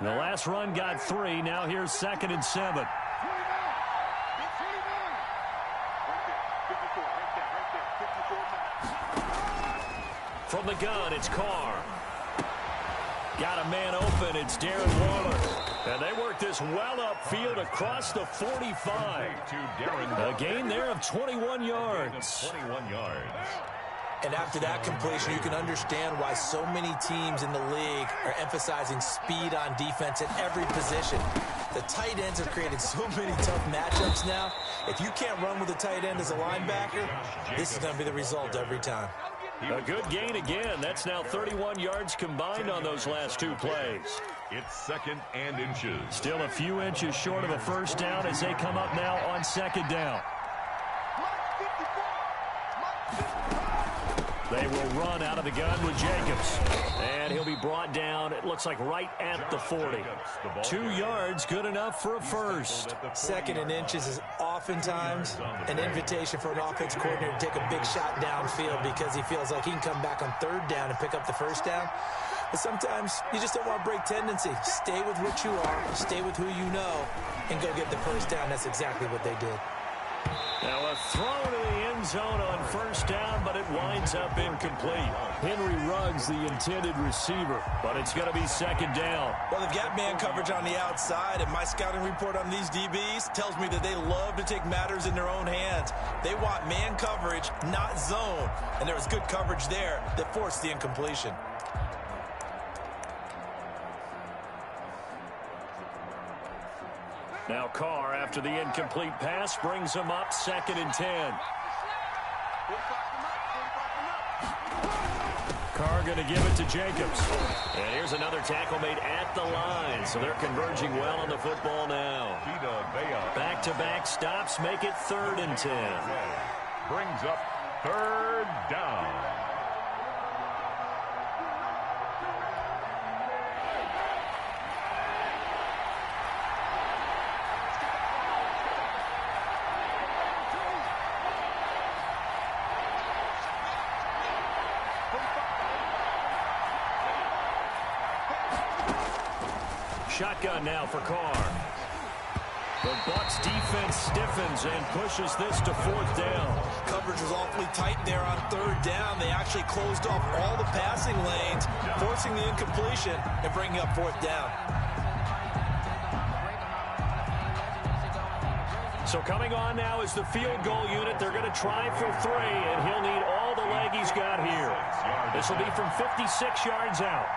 The last run got 3. Now here's 2nd and 7. From the gun, it's Carr. Got a man open. It's Darren Waller. And they work this well upfield across the 45. A gain there of 21 yards. 21 yards. And after that completion, you can understand why so many teams in the league are emphasizing speed on defense at every position. The tight ends have created so many tough matchups now. If you can't run with a tight end as a linebacker, this is going to be the result every time. A good gain again. That's now 31 yards combined on those last 2 plays. It's 2nd and inches. Still a few inches short of a first down as they come up now on 2nd down. They will run out of the gun with Jacobs. And he'll be brought down, it looks like right at the 40. 2 yards, good enough for a first. 2nd and inches is oftentimes an invitation for an offense coordinator to take a big shot downfield because he feels like he can come back on 3rd down and pick up the first down. But sometimes you just don't want to break tendency. Stay with what you are, stay with who you know, and go get the first down. That's exactly what they did. Now a throw to the end zone on first down, but it winds up incomplete. Henry Ruggs, the intended receiver, but it's going to be 2nd down. Well, they've got man coverage on the outside, and my scouting report on these DBs tells me that they love to take matters in their own hands. They want man coverage, not zone, and there was good coverage there that forced the incompletion. Now Carr, after the incomplete pass, brings him up 2nd and 10. Carr going to give it to Jacobs. And here's another tackle made at the line. So they're converging well on the football now. Back-to-back stops make it 3rd and 10. Brings up 3rd down. Shotgun now for Carr. The Bucs defense stiffens and pushes this to 4th down. Coverage was awfully tight there on 3rd down. They actually closed off all the passing lanes, forcing the incompletion and bringing up 4th down. So coming on now is the field goal unit. They're going to try for 3, and he'll need all the leg he's got here. This will be from 56 yards out.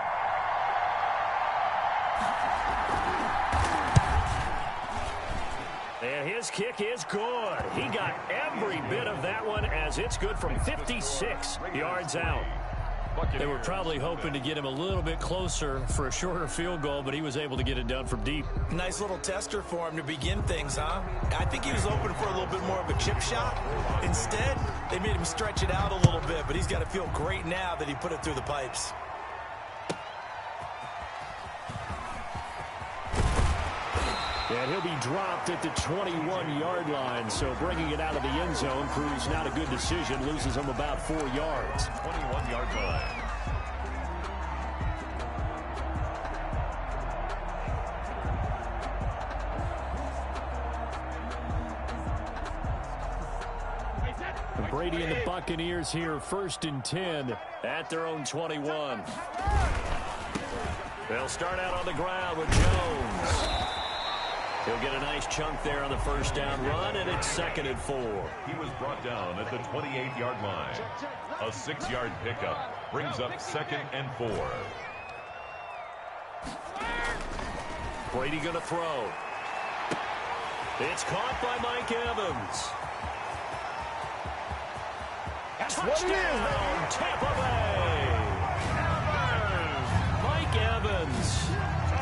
And his kick is good. He got every bit of that one as it's good from 56 yards out. They were probably hoping to get him a little bit closer for a shorter field goal, but he was able to get it done from deep. Nice little tester for him to begin things, huh? I think he was open for a little bit more of a chip shot. Instead, they made him stretch it out a little bit, but he's got to feel great now that he put it through the pipes. And he'll be dropped at the 21-yard line, so bringing it out of the end zone proves not a good decision, loses him about 4 yards. 21-yard line. Brady and the Buccaneers here, 1st and 10 at their own 21. They'll start out on the ground with Jones. He'll get a nice chunk there on the first down run, and it's 2nd and 4. He was brought down at the 28-yard line. A 6-yard pickup brings up 2nd and 4. Brady going to throw. It's caught by Mike Evans. That's what it is, man. Tampa Bay. Mike Evans,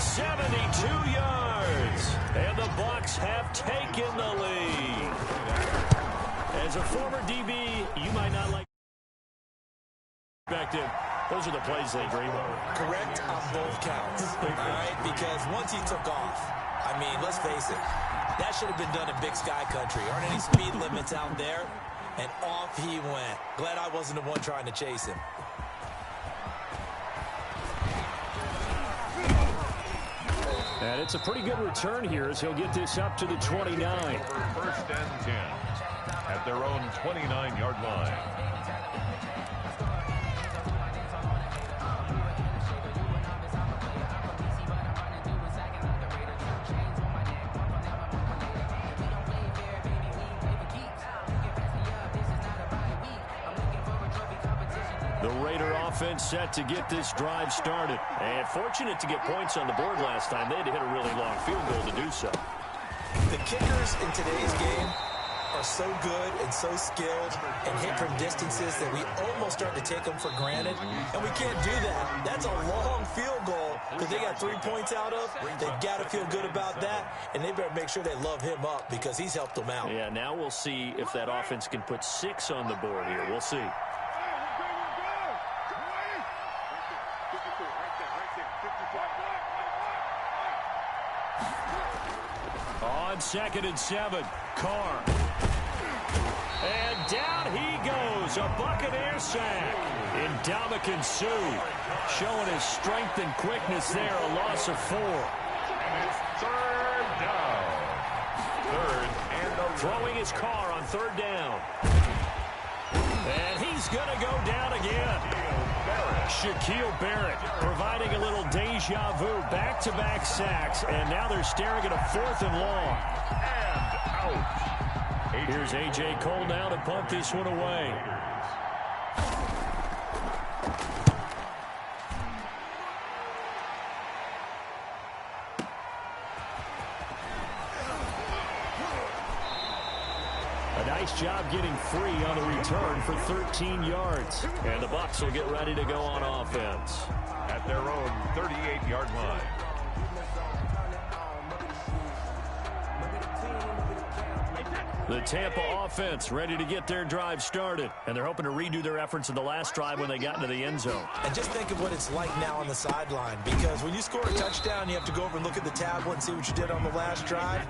72 yards. And the Bucs have taken the lead. As a former DB, you might not like perspective. Those are the plays they dream of. Correct on both counts. All right, because once he took off, I mean, let's face it, that should have been done in Big Sky Country. Aren't any speed limits out there? And off he went. Glad I wasn't the one trying to chase him. And it's a pretty good return here as he'll get this up to the 29. First and 10 at their own 29-yard line. The Raider offense set to get this drive started. And fortunate to get points on the board last time. They had to hit a really long field goal to do so. The kickers in today's game are so good and so skilled and hit from distances that we almost start to take them for granted. And we can't do that. That's a long field goal that they got 3 points out of. They've got to feel good about that. And they better make sure they love him up because he's helped them out. Yeah, now we'll see if that offense can put 6 on the board here. We'll see. On 2nd and 7, Carr. And down he goes, a Buccaneer sack. Ndamukong Suh showing his strength and quickness there, a loss of 4. And it's third down. Third and throwing his Carr on 3rd down. And he's going to go down again. Shaquille Barrett providing a little deja vu, back-to-back sacks, and now they're staring at a 4th and long. And out. Here's A.J. Cole now to punt this one away. A nice job getting free on the return for 13 yards. And the Bucs will get ready to go on offense. At their own 38-yard line. The Tampa offense ready to get their drive started. And they're hoping to redo their efforts in the last drive when they got into the end zone. And just think of what it's like now on the sideline, because when you score a touchdown, you have to go over and look at the tablet and see what you did on the last drive.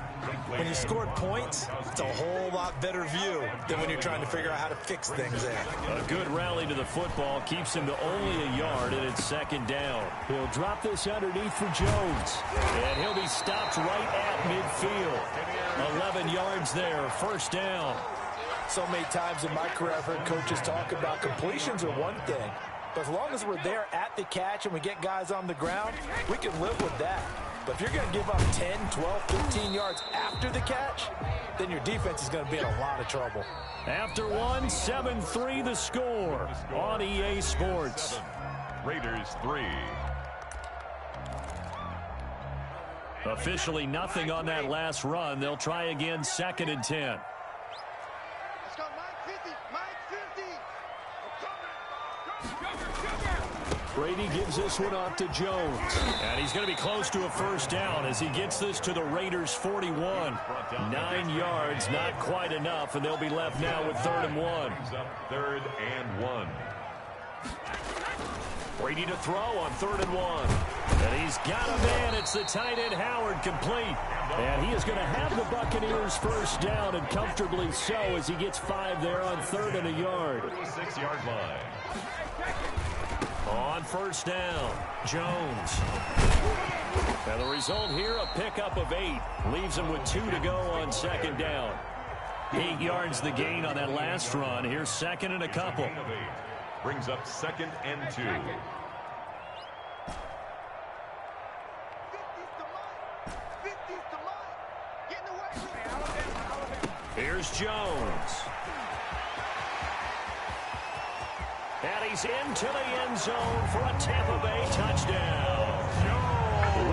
When you scored points, it's a whole lot better view than when you're trying to figure out how to fix things there. A good rally to the football keeps him to only a yard, and it's 2nd down. He'll drop this underneath for Jones, and he'll be stopped right at midfield. 11 yards there, 1st down. So many times in my career I've heard coaches talk about completions are one thing, but as long as we're there at the catch and we get guys on the ground, we can live with that. But if you're going to give up 10, 12, 15 yards after the catch, then your defense is going to be in a lot of trouble. After one, 7-3 the score on EA Sports. Raiders 3. Officially nothing on that last run. They'll try again, 2nd and 10. Let's go, Mike 50. Mike 50. Brady gives this one off to Jones. And he's going to be close to a 1st down as he gets this to the Raiders' 41. 9 yards, not quite enough, and they'll be left now with 3rd and 1. 3rd and 1. Brady to throw on 3rd and 1. And he's got a man. It's the tight end Howard, complete. And he is going to have the Buccaneers 1st down, and comfortably so, as he gets 5 there on 3rd and a yard. 36-yard line. On 1st down, Jones. And the result here, a pickup of 8. Leaves him with 2 to go on 2nd down. 8 yards the gain on that last run. Here's 2nd and a couple. Brings up 2nd and 2. Here's Jones. And he's into the end zone for a Tampa Bay touchdown.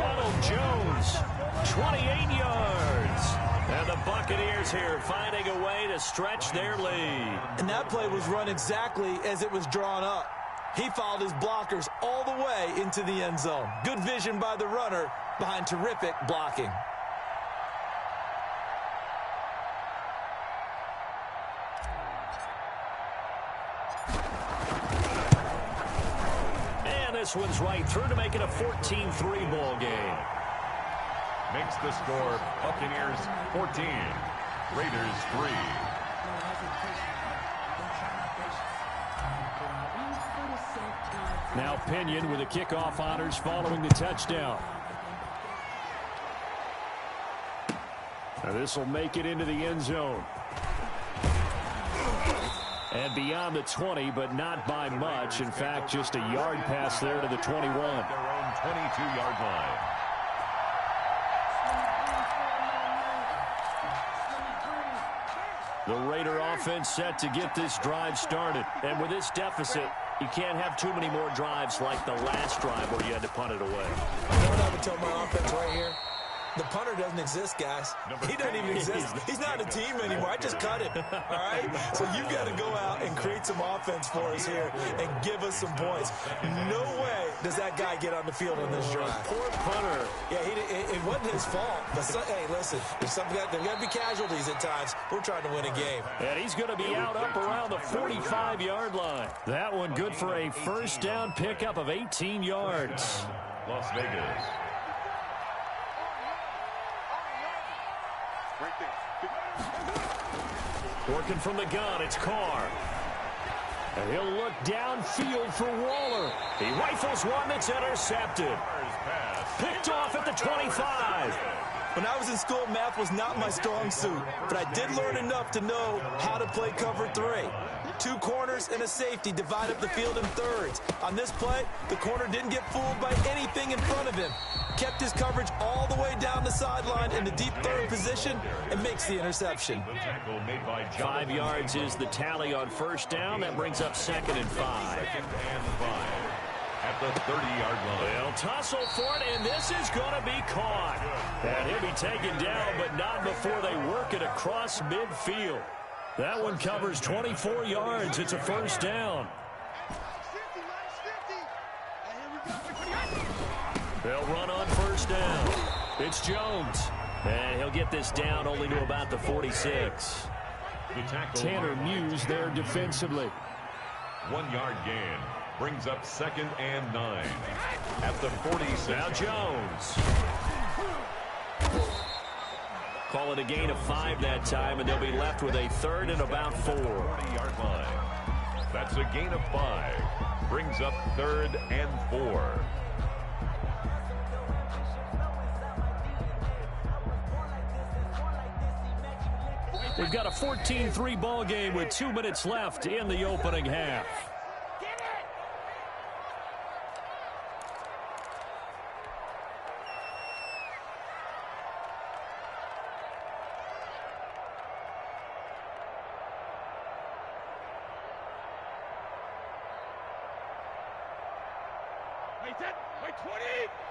Ronald Jones, 28 yards. And the Buccaneers here finding a way to stretch their lead. And that play was run exactly as it was drawn up. He followed his blockers all the way into the end zone. Good vision by the runner behind terrific blocking. This one's right through to make it a 14-3 ball game. Makes the score Buccaneers 14, Raiders 3. Now Pinion with the kickoff honors following the touchdown. This will make it into the end zone. And beyond the 20, but not by much. In fact, just a yard pass there to the 21. Their own 22-yard line. The Raider offense set to get this drive started. And with this deficit, you can't have too many more drives like the last drive where you had to punt it away. You know what I would tell my offense right here? The punter doesn't exist, guys. He doesn't even exist. He's not a team anymore. I just cut him, all right? So you've got to go out and create some offense for us here and give us some points. No way does that guy get on the field on this drive. Poor punter. Yeah, it wasn't his fault. But, hey, listen, there's got to be casualties at times. We're trying to win a game. And he's going to be out up around the 45-yard line. That one good for a first down pickup of 18 yards. Las Vegas. Working from the gun, it's Carr. And he'll look downfield for Waller. He rifles one that's intercepted. Picked off at the 25. When I was in school, math was not my strong suit, but I did learn enough to know how to play cover 3. 2 corners and a safety divide up the field in thirds. On this play, the corner didn't get fooled by anything in front of him. Kept his coverage all the way down the sideline in the deep third position and makes the interception. 5 yards is the tally on first down. That brings up 2nd and 5. At the 30-yard line. They'll tussle for it, and this is going to be caught. And he'll be taken down, but not before they work it across midfield. That one covers 24 yards. It's a first down. They'll run on first down. It's Jones. And he'll get this down only to about the 46. Tanner Muse there defensively. 1-yard gain. Brings up 2nd and 9. At the 46. Now Jones. Call it a gain of 5 that time, and they'll be left with a 3rd and about 4. 40-yard line. That's a gain of 5. Brings up 3rd and 4. We've got a 14-3 ball game with 2 minutes left in the opening half.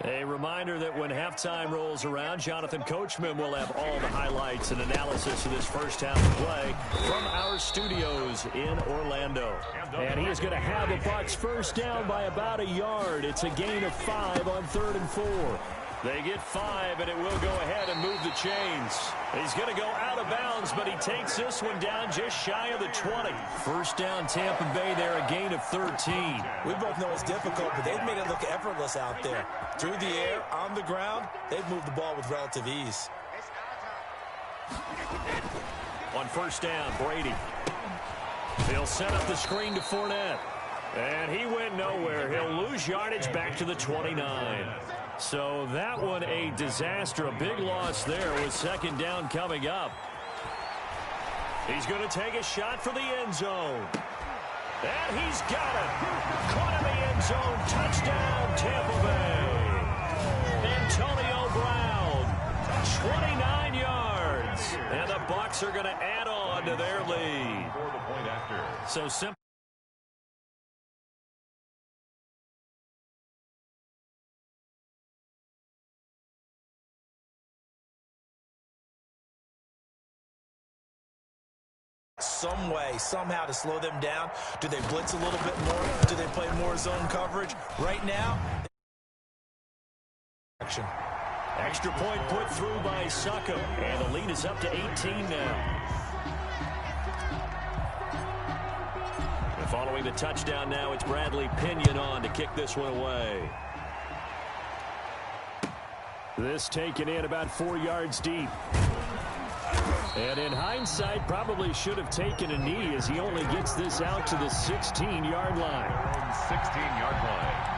A reminder that when halftime rolls around, Jonathan Coachman will have all the highlights and analysis of this first half of play from our studios in Orlando. And he is going to have the Bucs first down by about a yard. It's a gain of 5 on 3rd and 4. They get 5, and it will go ahead and move the chains. He's going to go out of bounds, but he takes this one down just shy of the 20. First down, Tampa Bay there, a gain of 13. We both know it's difficult, but they've made it look effortless out there. Through the air, on the ground, they've moved the ball with relative ease. On first down, Brady. He'll set up the screen to Fournette. And he went nowhere. He'll lose yardage back to the 29. So that one a disaster. A big loss there with 2nd down coming up. He's going to take a shot for the end zone. And he's got it. Caught in the end zone. Touchdown, Tampa Bay. Antonio Brown. 29 yards. And the Bucs are going to add on to their lead. So simple. Some way, somehow to slow them down. Do they blitz a little bit more? Do they play more zone coverage? Right now, action. Extra point put through by Suckum, and the lead is up to 18 now. And following the touchdown now, it's Bradley Pinion on to kick this one away. This taken in about 4 yards deep. And in hindsight, probably should have taken a knee as he only gets this out to the 16-yard line. 16-yard line.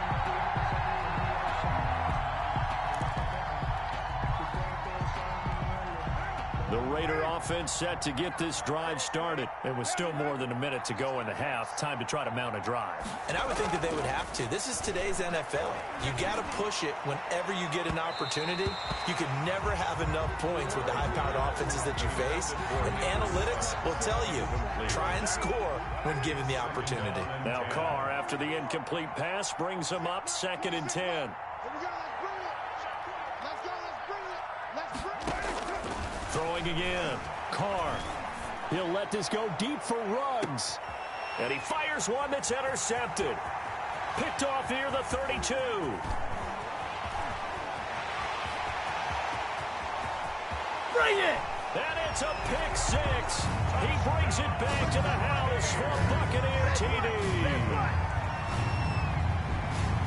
The Raider offense set to get this drive started. It was still more than a minute to go in the half. Time to try to mount a drive. And I would think that they would have to. This is today's NFL. You got to push it whenever you get an opportunity. You can never have enough points with the high-powered offenses that you face. And analytics will tell you, try and score when given the opportunity. Now Carr, after the incomplete pass, brings him up 2nd and 10. Throwing again. Carr. He'll let this go deep for Ruggs. And he fires one that's intercepted. Picked off near the 32. Bring it! And it's a pick 6. He brings it back to the house for a Buccaneer TD.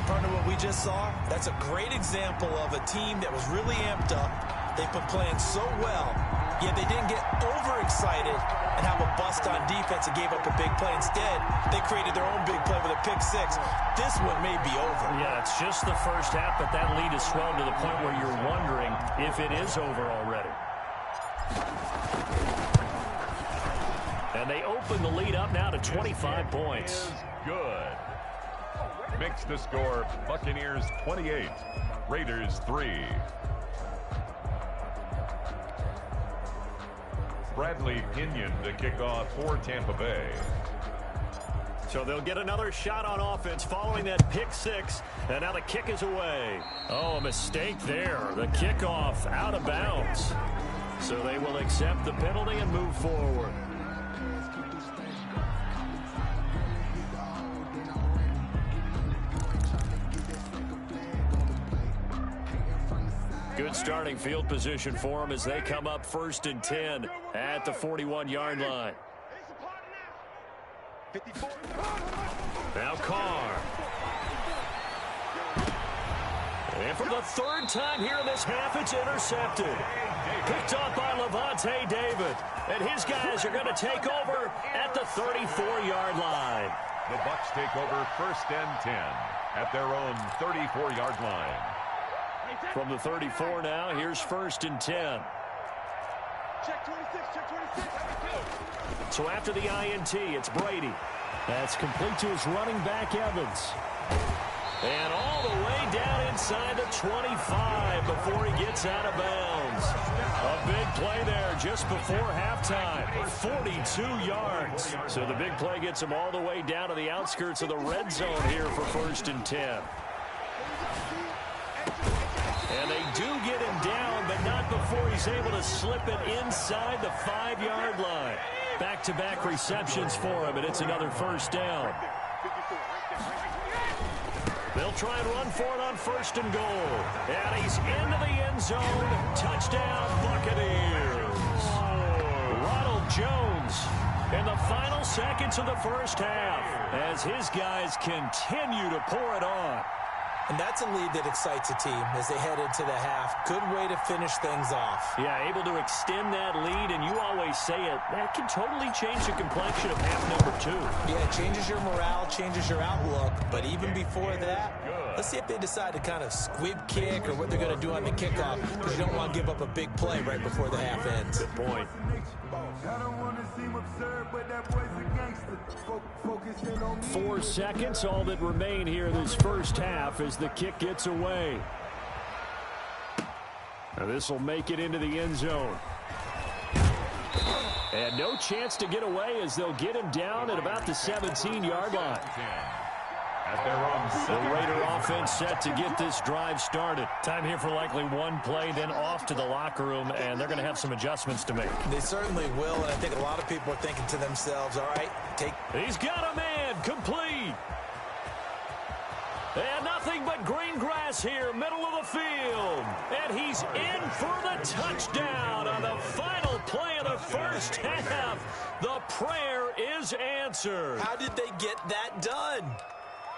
Partner, what we just saw, that's a great example of a team that was really amped up. They've been playing so well, yet they didn't get overexcited and have a bust on defense and gave up a big play. Instead, they created their own big play with a pick 6. This one may be over. Yeah, it's just the first half, but that lead has swelled to the point where you're wondering if it is over already. And they open the lead up now to 25 points. Good. Makes the score Buccaneers 28, Raiders 3. Bradley Pinion to kick off for Tampa Bay. So they'll get another shot on offense following that pick 6. And now the kick is away. Oh, a mistake there. The kickoff out of bounds. So they will accept the penalty and move forward. Good starting field position for them as they come up 1st and 10 at the 41-yard line. Now Carr. And for the 3rd time here in this half, it's intercepted. Picked up by Levante David. And his guys are going to take over at the 34-yard line. The Bucs take over 1st and 10 at their own 34-yard line. From the 34 now, here's 1st and 10. Check 26, check 26. So after the INT, it's Brady. That's complete to his running back, Evans. And all the way down inside the 25 before he gets out of bounds. A big play there just before halftime. 42 yards. So the big play gets him all the way down to the outskirts of the red zone here for 1st and 10. And they do get him down, but not before he's able to slip it inside the 5-yard line. Back-to-back receptions for him, and it's another 1st down. They'll try and run for it on 1st and goal. And he's into the end zone. Touchdown, Buccaneers. Ronald Jones in the final seconds of the 1st half as his guys continue to pour it on. And that's a lead that excites a team as they head into the half. Good way to finish things off. Yeah, able to extend that lead, and you always say it, that can totally change the complexion of half number 2. Yeah, it changes your morale, changes your outlook. But even before that, let's see if they decide to kind of squib kick or what they're going to do on the kickoff, because you don't want to give up a big play right before the half ends. Good point. I don't want to seem absurd, but that boy's a gangster. Focusing on me. 4 seconds, all that remain here this 1st half as the kick gets away. Now this will make it into the end zone. And no chance to get away as they'll get him down at about the 17-yard line. At their own The Raider offense set to get this drive started. Time here for likely one play, then off to the locker room, and they're going to have some adjustments to make. They certainly will, and I think a lot of people are thinking to themselves, all right, He's got a man, complete. And nothing but green grass here, middle of the field. And he's in for the touchdown on the final play of the 1st half. The prayer is answered. How did they get that done?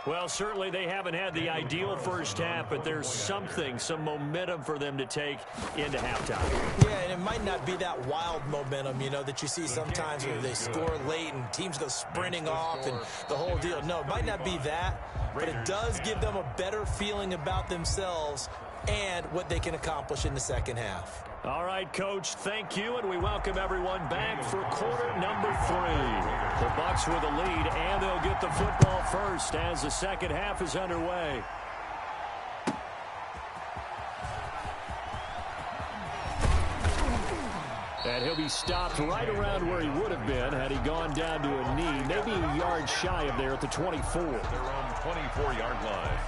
Well, certainly they haven't had the ideal 1st half, but there's some momentum for them to take into halftime. Yeah, and it might not be that wild momentum, that you see sometimes where they score late and teams go sprinting off and the whole deal. No, it might not be that, but it does give them a better feeling about themselves and what they can accomplish in the second half. All right, Coach, thank you, and we welcome everyone back for quarter number 3. The Bucs with a lead, and they'll get the football first as the second half is underway. And he'll be stopped right around where he would have been had he gone down to a knee, maybe a yard shy of there at the 24. They're on 24-yard line.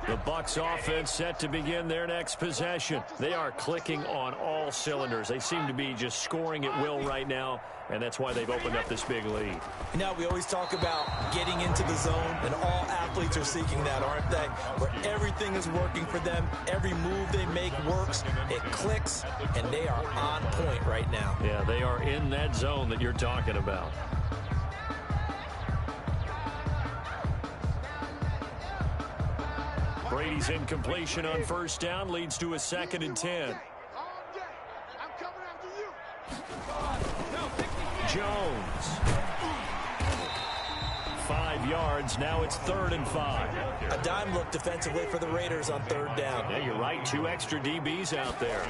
The Bucs offense set to begin their next possession. They are clicking on all cylinders. They seem to be just scoring at will right now, and that's why they've opened up this big lead. Now, we always talk about getting into the zone, and all athletes are seeking that, aren't they? Where everything is working for them, every move they make works, it clicks, and they are on point right now. Yeah, they are in that zone that you're talking about. Brady's incompletion on first down leads to a 2nd and 10. Jones. 5 yards. Now it's 3rd and 5. A dime look defensively for the Raiders on 3rd down. Yeah, you're right. 2 extra DBs out there.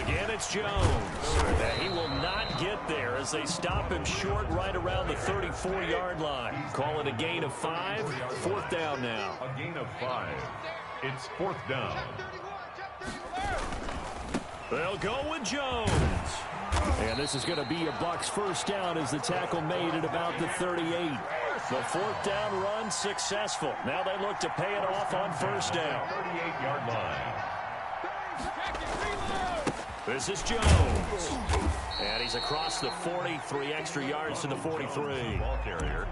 Again, it's Jones. And he will not get there as they stop him short right around the 34-yard line. Call it a gain of 5. 4th down now. A gain of 5. It's 4th down. They'll go with Jones. And this is going to be a Bucs first down as the tackle made at about the 38. The 4th down run successful. Now they look to pay it off on first down. 38-yard line. This is Jones. And he's across the 40, 3 extra yards to the 43. Ball carrier.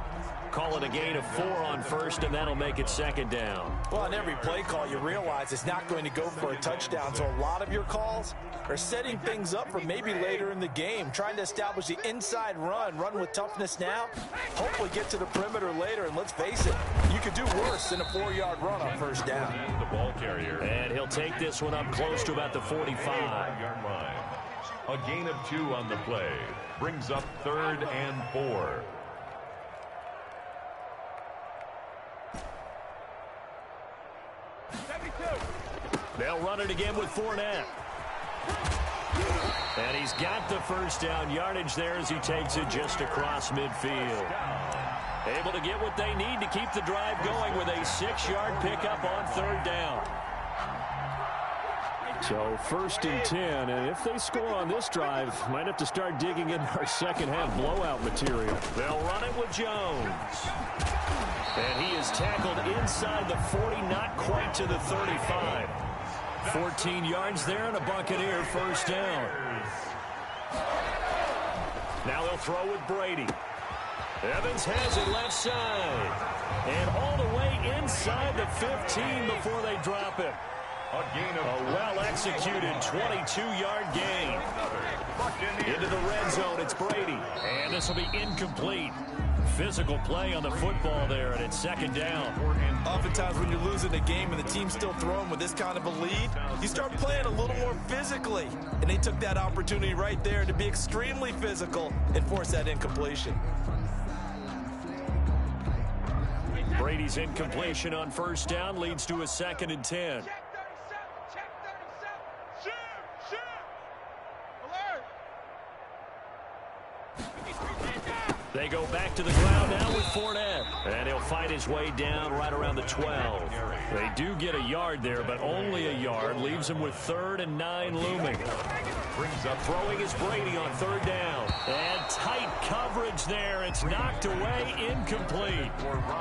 Call it a gain of 4 on first, and that'll make it 2nd down. Well, on every play call, you realize it's not going to go for a touchdown, so a lot of your calls are setting things up for maybe later in the game, trying to establish the inside run with toughness now, hopefully get to the perimeter later, and let's face it, you could do worse than a 4-yard run on first down. The ball carrier. And he'll take this one up close to about the 45-yard line. A gain of 2 on the play. Brings up 3rd and 4. They'll run it again with Fournette. And he's got the first down yardage there as he takes it just across midfield. Able to get what they need to keep the drive going with a 6-yard pickup on 3rd down. So 1st and 10, and if they score on this drive, might have to start digging in our second half blowout material. They'll run it with Jones. And he is tackled inside the 40, not quite to the 35. 14 yards there and a Buccaneer first down. Now they'll throw with Brady. Evans has it left side. And all the way inside the 15 before they drop it. A well-executed 22-yard gain. Into the red zone, it's Brady. And this will be incomplete. Physical play on the football there, and it's 2nd down. Oftentimes when you're losing a game and the team's still throwing with this kind of a lead, you start playing a little more physically. And they took that opportunity right there to be extremely physical and force that incompletion. Brady's incompletion on first down leads to a 2nd and 10. They go back to the ground now with Fournette. And he'll fight his way down right around the 12. They do get a yard there, but only a yard. Leaves him with 3rd and 9 looming. Brings up throwing is Brady on 3rd down. And tight coverage there. It's knocked away, incomplete.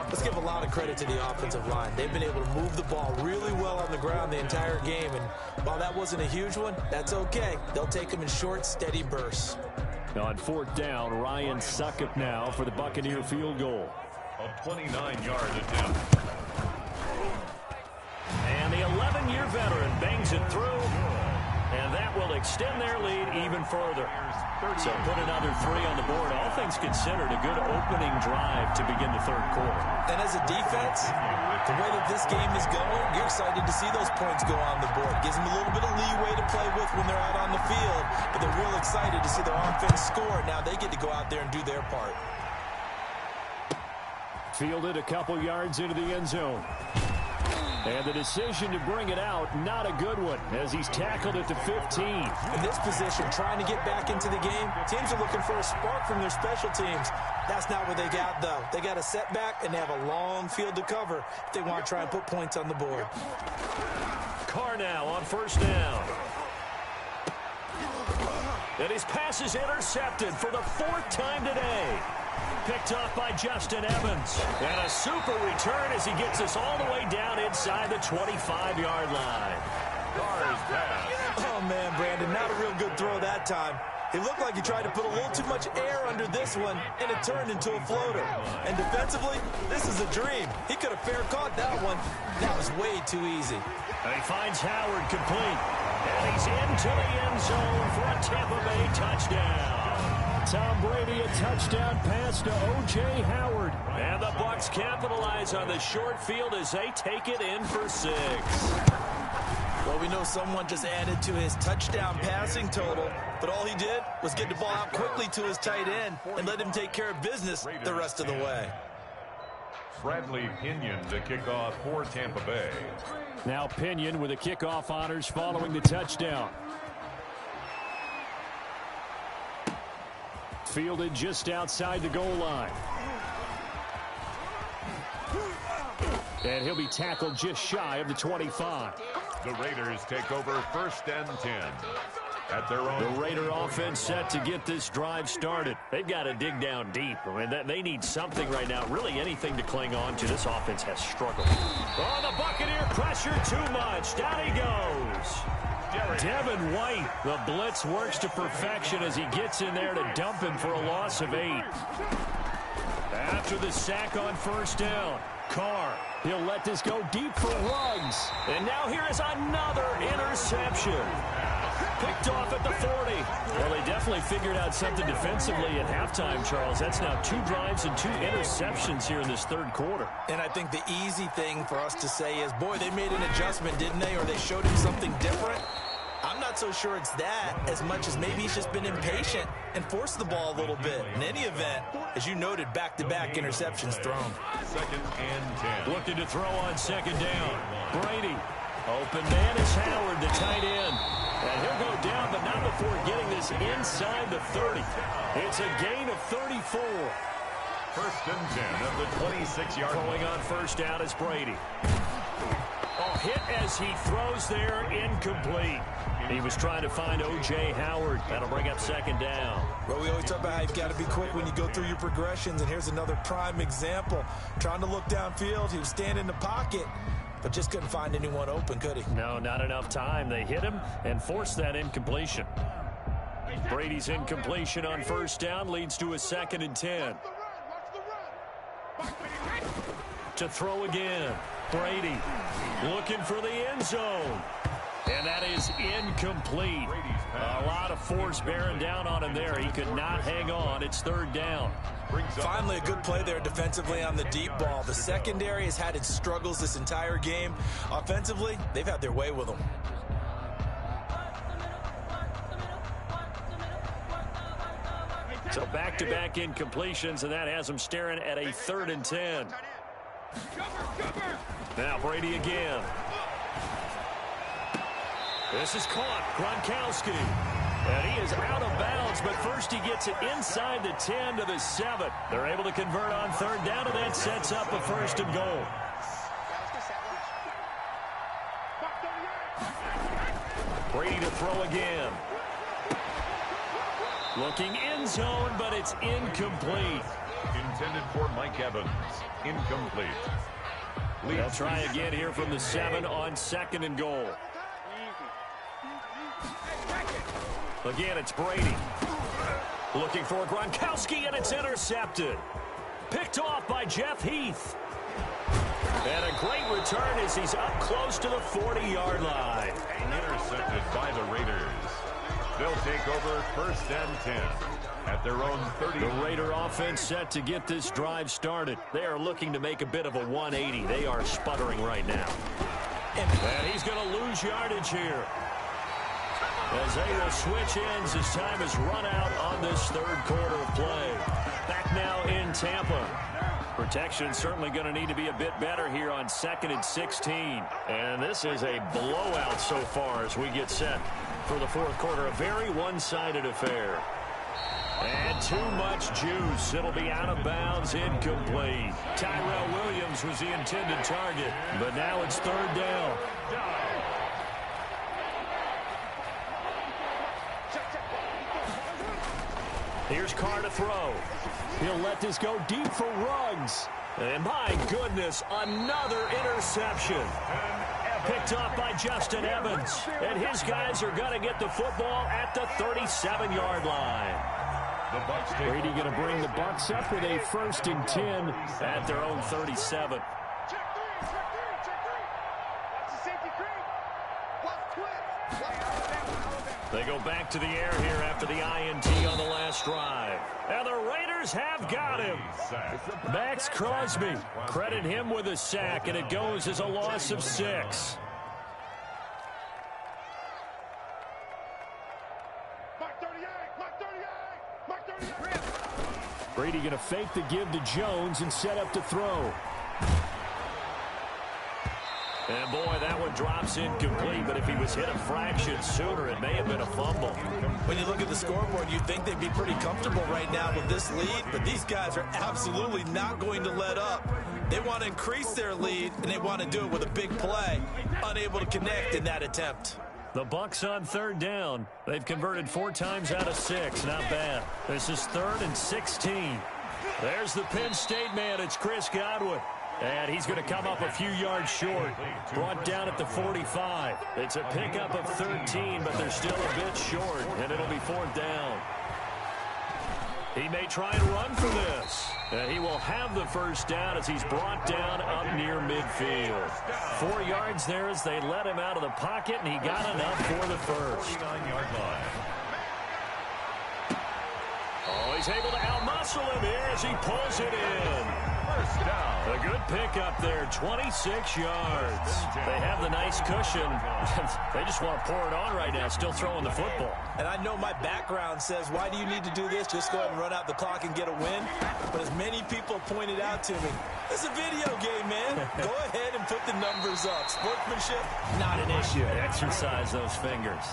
Let's give a lot of credit to the offensive line. They've been able to move the ball really well on the ground the entire game. And while that wasn't a huge one, that's okay. They'll take them in short, steady bursts. On 4th down, Ryan Succop now for the Buccaneer field goal. A 29-yard attempt. And the 11-year veteran bangs it through. And that will extend their lead even further. So put another 3 on the board. All things considered, a good opening drive to begin the 3rd quarter. And as a defense, The way that this game is going, you're excited to see those points go on the board. Gives them a little bit of leeway to play with when they're out on the field, but they're real excited to see their offense score. Now they get to go out there and do their part. Fielded a couple yards into the end zone. And the decision to bring it out, not a good one, as he's tackled at the 15. In this position, trying to get back into the game, teams are looking for a spark from their special teams. That's not what they got, though. They got a setback, and they have a long field to cover if they want to try and put points on the board. Carr now on first down. And his pass is intercepted for the 4th time today. Picked off by Justin Evans. And a super return as he gets us all the way down inside the 25-yard line. Carr's pass. Oh, man, Brandon, not a real good throw that time. It looked like he tried to put a little too much air under this one, and it turned into a floater. And defensively, this is a dream. He could have fair caught that one. That was way too easy. And he finds Howard complete. And he's into the end zone for a Tampa Bay touchdown. Tom Brady, a touchdown pass to O.J. Howard. And the Bucs capitalize on the short field as they take it in for 6. Well, we know someone just added to his touchdown passing total, but all he did was get the ball out quickly to his tight end and let him take care of business the rest of the way. Bradley Pinion to kick off for Tampa Bay. Now Pinion with the kickoff honors following the touchdown. Fielded just outside the goal line. And he'll be tackled just shy of the 25. The Raiders take over 1st and 10. At their own. The Raider offense set to get this drive started. They've got to dig down deep. I mean, they need something right now, really anything to cling on to. This offense has struggled. Oh, the Buccaneer pressure too much. Down he goes. Devin White, the blitz works to perfection as he gets in there to dump him for a loss of 8. After the sack on first down, Carr, he'll let this go deep for Ruggs. And now here is another interception. Picked off at the 40. Well, they definitely figured out something defensively at halftime, Charles. That's now 2 drives and 2 interceptions here in this 3rd quarter. And I think the easy thing for us to say is, boy, they made an adjustment, didn't they? Or they showed him something different. I'm not so sure it's that as much as maybe he's just been impatient and forced the ball a little bit. In any event, as you noted, back-to-back interceptions thrown. 2nd and 10. Looking to throw on 2nd down. Brady. Open man is Howard, the tight end. And he'll go down, but not before getting this inside the 30. It's a gain of 34. 1st and 10 at the 26-yard line. Going on first down is Brady. Oh, hit as he throws there, incomplete. He was trying to find O.J. Howard. That'll bring up 2nd down. Well, we always talk about how you've got to be quick when you go through your progressions, and here's another prime example. Trying to look downfield, he was standing in the pocket, but just couldn't find anyone open, could he? No, not enough time. They hit him and forced that incompletion. Brady's incompletion on first down leads to a 2nd and 10. To throw again. Brady looking for the end zone. And that is incomplete. A lot of force bearing down on him there. He could not hang on. It's 3rd down. Finally, a good play there defensively on the deep ball. The secondary has had its struggles this entire game. Offensively, they've had their way with them. So back-to-back incompletions, and that has them staring at a 3rd and 10. Now Brady again. This is caught. Gronkowski. And he is out of bounds, but first he gets it inside the 10 to the 7. They're able to convert on 3rd down, and that sets up a 1st and goal. Brady to throw again. Looking end zone, but it's incomplete. Intended for Mike Evans. Incomplete. They'll try again here from the 7 on 2nd and goal. Again, it's Brady. Looking for Gronkowski, and it's intercepted. Picked off by Jeff Heath. And a great return as he's up close to the 40-yard line. Intercepted by the Raiders. They'll take over 1st and 10. at their own 30. The Raider offense set to get this drive started. They are looking to make a bit of a 180. They are sputtering right now. And he's going to lose yardage here, as they will switch ends as time has run out on this third quarter of play. Back now in Tampa. Protection certainly going to need to be a bit better here on 2nd and 16. And this is a blowout so far as we get set for the fourth quarter. A very one-sided affair. And too much juice. It'll be out of bounds, incomplete. Tyrell Williams was the intended target, but now it's third down. Here's Carr to throw. He'll let this go deep for Ruggs. And my goodness, another interception. Picked off by Justin Evans. And his guys are going to get the football at the 37-yard line. Brady going to bring the Bucs up with a 1st and 10 at their own 37. They go back to the air here after the INT on the last drive. And the Raiders have got him. Max Crosby. Credit him with a sack, and it goes as a loss of 6. Brady going to fake the give to Jones and set up to throw. And boy, that one drops incomplete, but if he was hit a fraction sooner, it may have been a fumble. When you look at the scoreboard, you'd think they'd be pretty comfortable right now with this lead, but these guys are absolutely not going to let up. They want to increase their lead, and they want to do it with a big play. Unable to connect in that attempt. The Bucs on third down. They've converted 4 times out of 6. Not bad. This is 3rd and 16. There's the Penn State man. It's Chris Godwin. And he's going to come up a few yards short. Brought down at the 45. It's a pickup of 13, but they're still a bit short, and it'll be 4th down. He may try and run for this. And he will have the 1st down as he's brought down up near midfield. 4 yards there as they let him out of the pocket, and he got enough for the 1st. Oh, he's able to outmuscle him here as he pulls it in. A good pickup there, 26 yards. They have the nice cushion. They just want to pour it on right now, still throwing the football. And I know my background says, why do you need to do this? Just go ahead and run out the clock and get a win. But as many people pointed out to me, it's a video game, man. Go ahead and put the numbers up. Sportsmanship, not an issue. Exercise those fingers.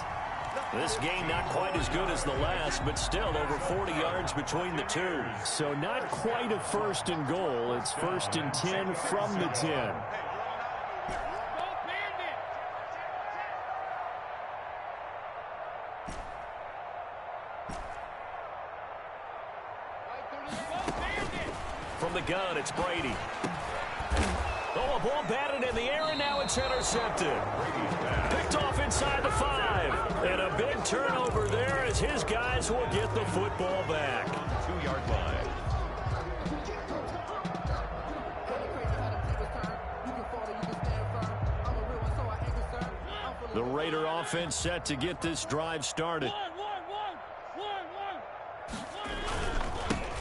This game not quite as good as the last, but still over 40 yards between the two. So not quite a 1st and goal. It's 1st and 10 from the 10. From the gun, it's Brady. Oh, a ball batted in the air, and now it's intercepted. Picked off inside the 5. And a big turnover there as his guys will get the football back. 2-yard line. The Raider offense set to get this drive started.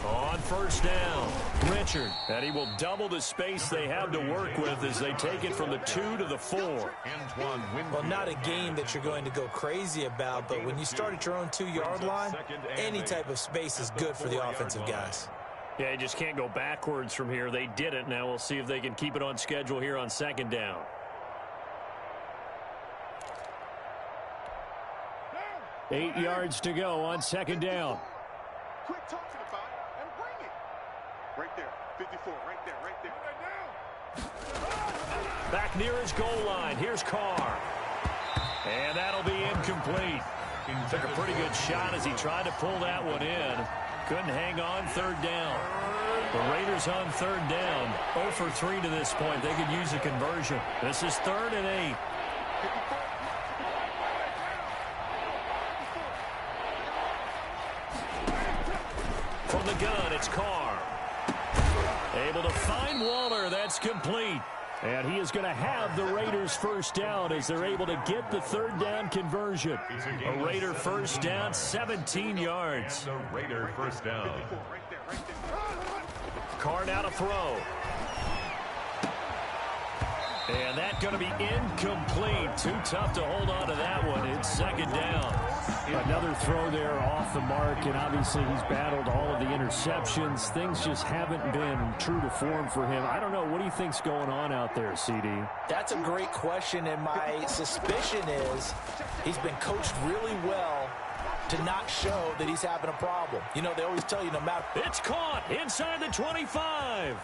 On 1st down, Richard. And he will double the space they have to work with as they take it from the 2 to the 4. Well, not a game that you're going to go crazy about, but when you start at your own 2-yard line, any type of space is good for the offensive guys. Yeah, you just can't go backwards from here. They did it. Now we'll see if they can keep it on schedule here on 2nd down. Eight yards to go on 2nd down. Quit talking about it and bring it. Right there, 54, right there, right there. Back near his goal line. Here's Carr. And that'll be incomplete. Took a pretty good shot as he tried to pull that one in. Couldn't hang on 3rd down. The Raiders on 3rd down. 0 for 3 to this point. They could use a conversion. This is 3rd and 8. From the gun, it's Carr. Able to find Waller. That's complete. And he is going to have the Raiders first down as they're able to get the third down conversion. A Raider first down, 17 yards. The Raider first down. Carr now to throw. And that's going to be incomplete. Too tough to hold on to that one. It's second down. Another throw there off the mark, and obviously he's battled all of the interceptions. Things just haven't been true to form for him. I don't know. What do you think's going on out there, CD? That's a great question, and my suspicion is he's been coached really well to not show that he's having a problem. You know, they always tell you no matter. It's caught inside the 25.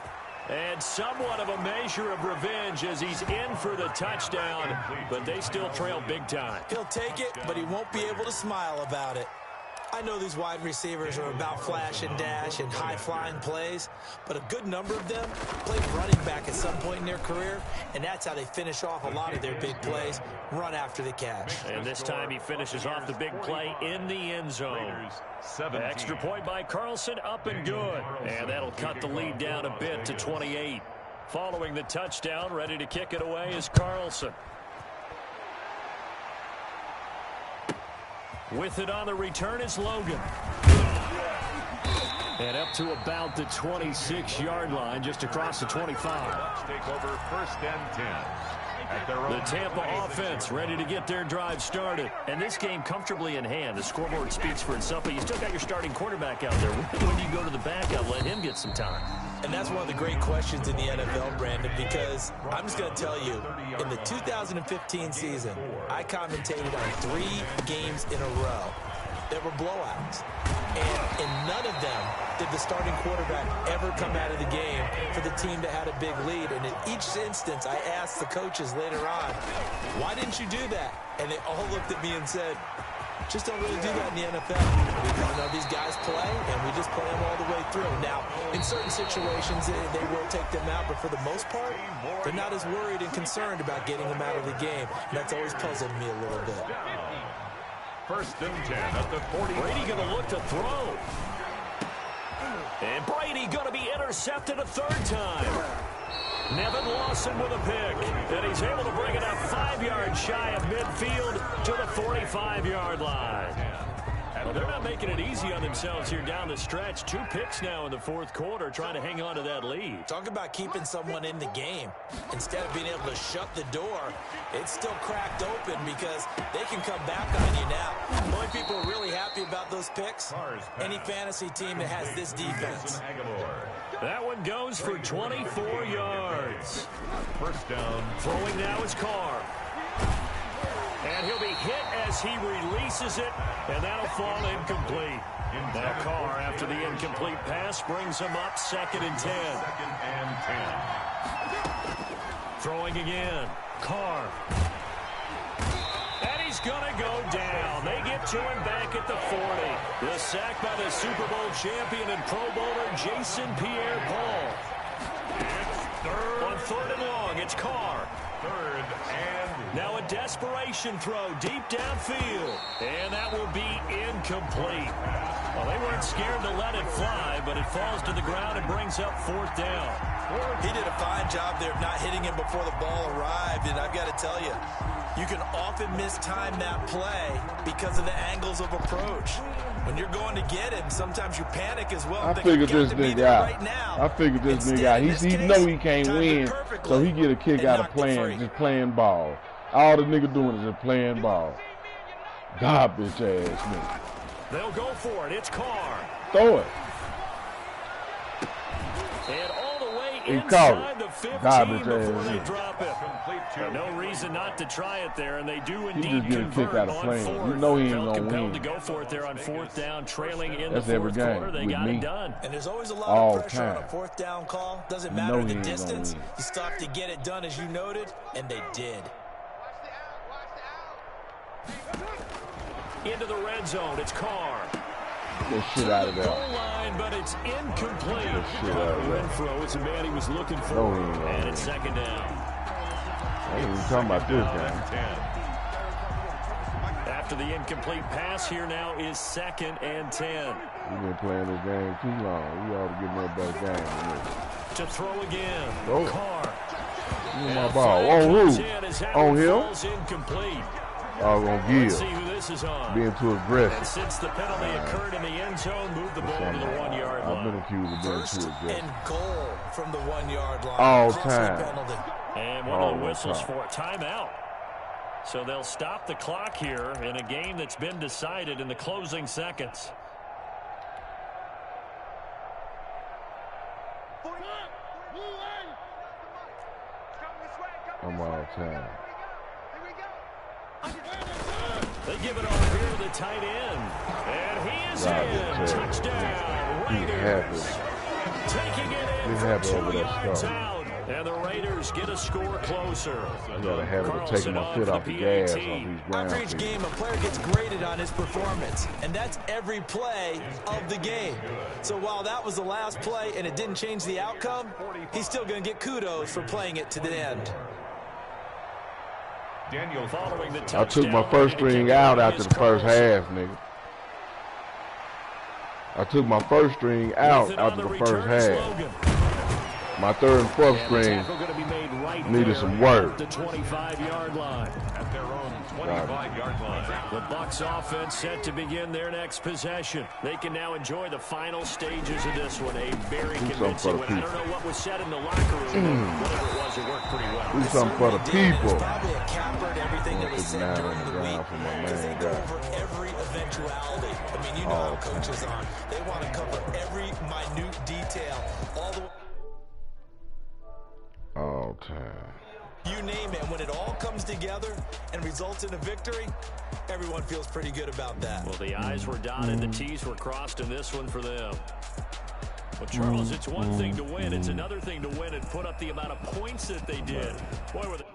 And somewhat of a measure of revenge as he's in for the touchdown, but they still trail big time. He'll take it, but he won't be able to smile about it. I know these wide receivers are about flash and dash and high-flying plays, but a good number of them played running back at some point in their career, and that's how they finish off a lot of their big plays, run after the catch. And this time he finishes off the big play in the end zone. Extra point by Carlson, up and good. And that'll cut the lead down a bit to 28. Following the touchdown, ready to kick it away is Carlson. With it on the return is Logan. And up to about the 26-yard line, just across the 25. Take over first and 10. The Tampa offense ready to get their drive started. And this game comfortably in hand. The scoreboard speaks for itself, but you still got your starting quarterback out there. When do you go to the backup, let him get some time? And that's one of the great questions in the NFL, Brandon, because I'm just going to tell you, in the 2015 season, I commentated on 3 games in a row. There were blowouts. And in none of them did the starting quarterback ever come out of the game for the team that had a big lead. And in each instance, I asked the coaches later on, why didn't you do that? And they all looked at me and said, just don't really do that in the NFL. You know, these guys play, and we just play them all the way through. Now, in certain situations, they will take them out, but for the most part, they're not as worried and concerned about getting them out of the game. And that's always puzzled me a little bit. First and 10 at the 40. Brady going to look to throw. And Brady going to be intercepted a third time. Nevin Lawson with a pick. And he's able to bring it up 5 yards shy of midfield to the 45-yard line. Well, they're not making it easy on themselves here down the stretch. 2 picks now in the fourth quarter, trying to hang on to that lead. Talk about keeping someone in the game. Instead of being able to shut the door, it's still cracked open because they can come back on you now. The only people are really happy about those picks, any fantasy team that has this defense. That one goes for 24 yards. First down. Throwing now is Carr. And he'll be hit as he releases it, and that'll fall incomplete. Now Carr, after the incomplete pass, brings him up 2nd and 10. 2nd and 10. Throwing again. Carr. And he's going to go down. They get to him back at the 40. The sack by the Super Bowl champion and Pro Bowler Jason Pierre-Paul. On 3rd and long, it's Carr. 3rd and now a desperation throw deep downfield. And that will be incomplete. Well, they weren't scared to let it fly, but it falls to the ground and brings up 4th down. He did a fine job there of not hitting him before the ball arrived, and I've got to tell you, you can often mistime that play because of the angles of approach. When you're going to get him, sometimes you panic as well. I figured this nigga out. I figured this nigga out. He know he can't win, so he get a kick out of just playing ball. All the nigga doing is just playing ball. Garbage ass nigga. They'll go for it. It's Carr. Throw it. And all the way inside the 15 before they drop it. No reason not to try it there, and they do indeed convert on 4th. You know he ain't Felt gonna compelled win. to go for it there on 4th down, trailing in That's the 4th every game quarter. They with got me. it done. And there's always a lot All of pressure on a time. 4th down call. Doesn't You matter know the he ain't gonna distance. win. You stop to get it done, as you noted, and they did. Into the red zone. It's Carr. Get shit out of there. Goal line, but it's incomplete. Get shit out of there. Renfro, it's a man he was looking for. No, he ain't gonna And win. it's 2nd down. I ain't even talking about this game. 10. After the incomplete pass, here now is 2nd and 10. We've been playing this game too long. We ought to get more better game than this. To throw again. Oh. Carr. My ball. On who? On him? Incomplete. Oh, on Gill. See who this is on. Being too aggressive. And since the penalty occurred in the end zone, move the ball to the 1 yard line. I've been accused of being too aggressive. And goal from the 1 yard line. All time. And one of the whistles for a timeout. So they'll stop the clock here in a game that's been decided in the closing seconds. I'm all time. They give it off here to the tight end. And he is in. Touchdown. Raiders. Taking it in for 2 yards out. And the Raiders get a score closer. I got a habit of taking my foot off the gas on these ground. After each game, a player gets graded on his performance. And that's every play of the game. So while that was the last play and it didn't change the outcome, he's still going to get kudos for playing it to the end. Daniel following the touchdown. I took my first string out after the first half, nigga. I took my first string out after the first half. My third and fourth string needed some work. The 25-yard line. At their own 25-yard line. The Bucs offense set to begin their next possession. They can now enjoy the final stages of this one. A very convincing win. I don't know what was said in the locker room. Whatever it was, it worked pretty well. Do something for the people. Probably a capper to everything that was said during the week. For my Because they man go guy. over every eventuality. I mean, you know how coaches are. They want to cover every minute detail. All the All time. You name it. When it all comes together and results in a victory, everyone feels pretty good about that. Well, the I's were dotted, the T's were crossed in this one for them. Well, Charles, it's one thing to win. It's another thing to win and put up the amount of points that they did. Boy, were they...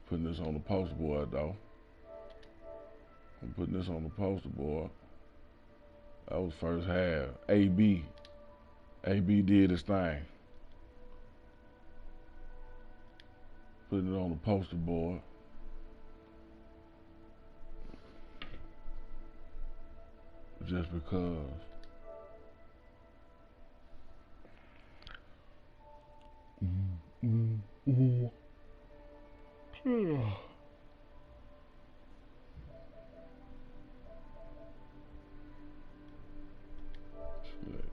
Putting this on the poster board, though. I'm putting this on the poster board. That was first half. AB did his thing. Putting it on the poster board. Just because.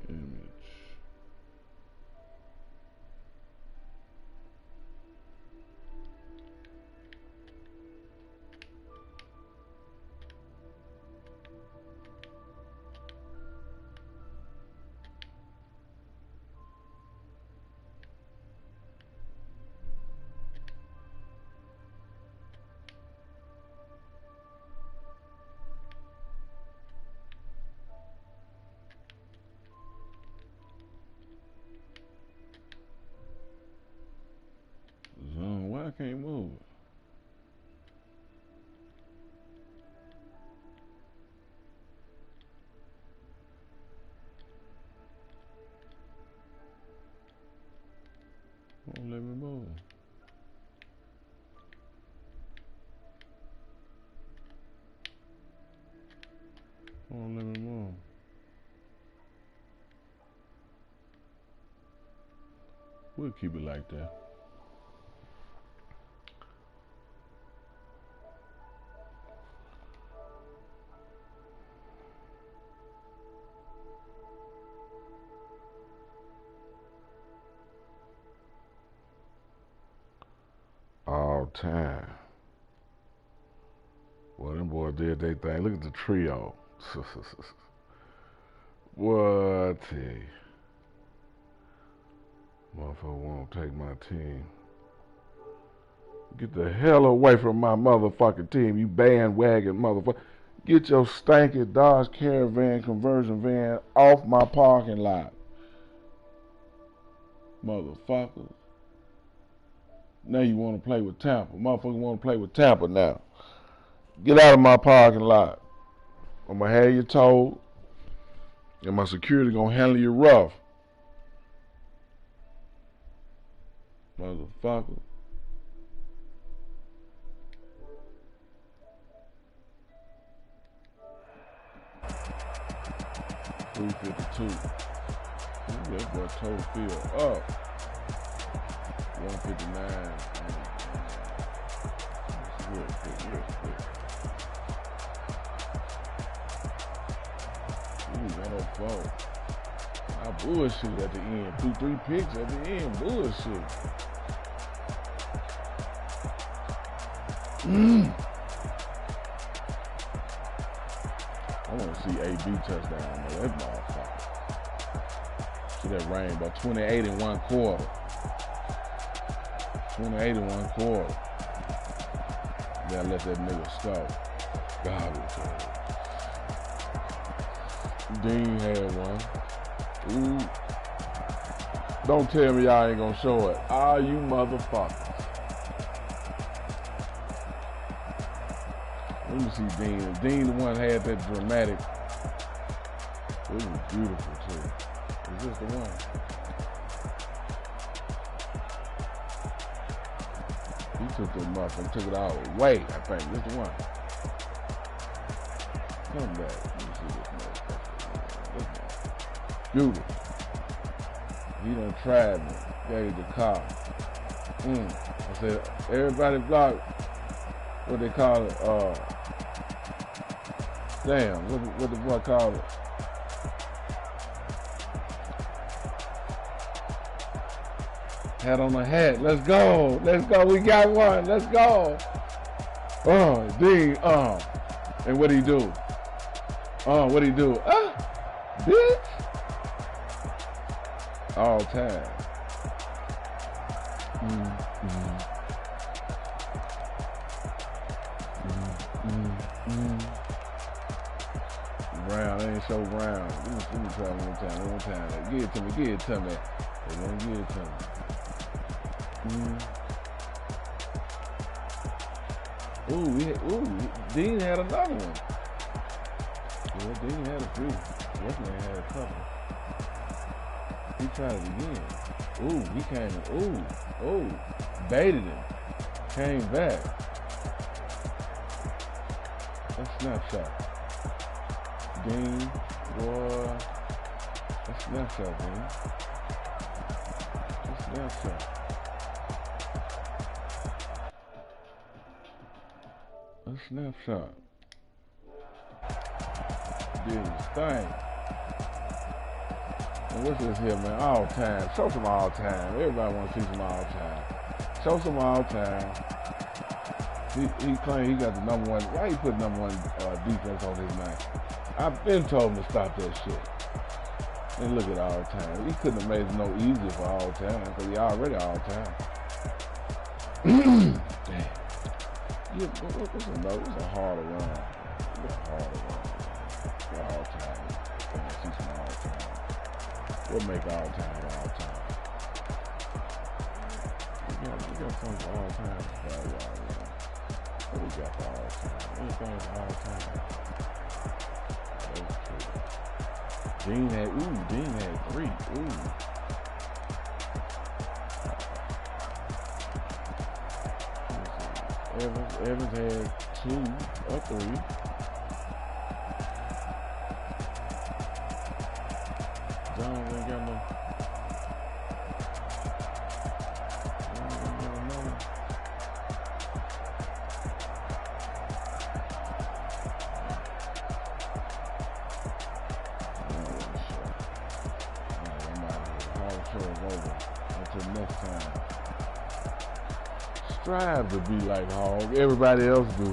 Image. Why I can't move it? Won't let me move. Won't let me move. We'll keep it like that. All time. Well, them boys did their thing. Look at the trio. What? Motherfucker won't take my team. Get the hell away from my motherfucking team, you bandwagon motherfucker. Get your stanky Dodge Caravan conversion van off my parking lot. Motherfucker. Now you want to play with Tampa. Motherfucker want to play with Tampa now. Get out of my parking lot. I'm going to have you towed. And my security going to handle you rough. Motherfucker. 352. That boy total field up. 159. Real quick. Ooh, 104. I bullshit at the end. 2-3 picks at the end. Bullshit. I want to see AB touchdown. That motherfucker. See that rainbow. 28 in 1 quarter. 28 in 1 quarter. Gotta let that nigga score. Garbage. Dean had one. Ooh. Don't tell me y'all ain't gonna show it. Ah, you motherfuckers. Let me see Dean. Dean the one had that dramatic. It was beautiful too. Is this the one? He took the muffin, took it all away. I think this the one. Come back. Let me see this motherfucker. Beautiful. He done tried me. Gave the car. I said, everybody block. What they call it? Damn. What the boy call it? Hat on the hat. Let's go. Let's go. We got one. Let's go. D. And what he do? What he do? Bitch. All time. Brown, they ain't so brown. Let me try one time. Give it to me. They won't give it to me. Dean had another one. Yeah, Dean had a few. Westman had a couple. He tried it again. He came in. Baited him. Came back. That's snapshot. Dean, boy. That's snapshot, man. That's snapshot. A snapshot. Did his thing. And what's this here, man? All time. Show some all time. Everybody want to see some all time. Show some all time. He claimed he got the number one. Why he put number one defense on his man? I've been told him to stop that shit. And look at all time. He couldn't have made it no easier for all time because he already all time. Damn. Yeah, what's a harder run? What's a harder run? All time. See some all time. What make all time? We got something for all time. What we got for all time? Anything for all time? Dean had 3. Evans had 2 or 3. John ain't got no. Until next time. Strive to be like Hog. Everybody else do.